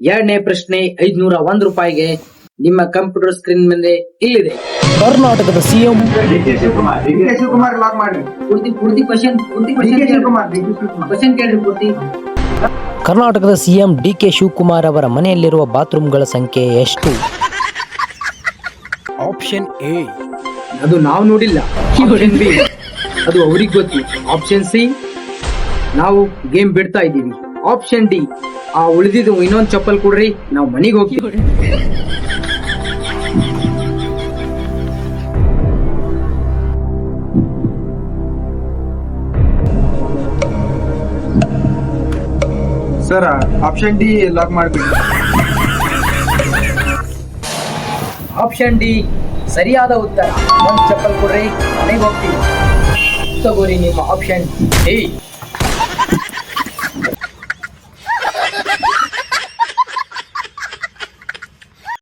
ಎರಡನೇ ಪ್ರಶ್ನೆ 501 ರೂಪಾಯಿಗೆ ನಿಮ್ಮ ಕಂಪ್ಯೂಟರ್ ಸ್ಕ್ರೀನ್ ಮೇಲೆ ಇಲ್ಲಿದೆ. ಕರ್ನಾಟಕದ ಸಿಎಂ ಶಿವಕುಮಾರ್ ಲಾಕ್ ಮಾಡ್ರಿ. ಪೂರ್ತಿ ಕ್ವಶನ್ ಕೇಳ್ರಿ ಪೂರ್ತಿ. ಕರ್ನಾಟಕದ ಸಿಎಂ ಡಿ.ಕೆ. ಶಿವಕುಮಾರ್ ಅವರ ಮನೆಯಲ್ಲಿರುವ ಬಾತ್ರೂಮ್ಗಳ ಸಂಖ್ಯೆ ಎಷ್ಟು? ಆಪ್ಷನ್ ಎ, ಅದು ನಾವು ನೋಡಿಲ್ಲ. ಆಪ್ಷನ್ ಬಿ, ಅದು ಅವ್ರಿಗೆ ಗೊತ್ತು. ಆಪ್ಷನ್ ಸಿ, ನಾವು ಗೇಮ್ ಬಿಡ್ತಾ ಇದ್ದೀವಿ. ಆಪ್ಷನ್ ಡಿ, ಆ ಉಳಿದಿದ್ದು ಇನ್ನೊಂದು ಚಪ್ಪಲ್ ಕೊಡ್ರಿ, ನಾವು ಮನೆಗೆ ಹೋಗ್ತೀವಿ. ಸರ್ ಆಪ್ಷನ್ ಡಿ ಲಾಕ್ ಮಾಡ್ಬಿಡಿ. ಆಪ್ಷನ್ ಡಿ ಸರಿಯಾದ ಉತ್ತರ. ಒಂದು ಚಪ್ಪಲ್ ಕೊಡ್ರಿ, ಮನೆಗೆ ಹೋಗ್ತೀವಿ. ತಗೋರಿ ನಿಮ್ಮ ಆಪ್ಷನ್ ಡಿ.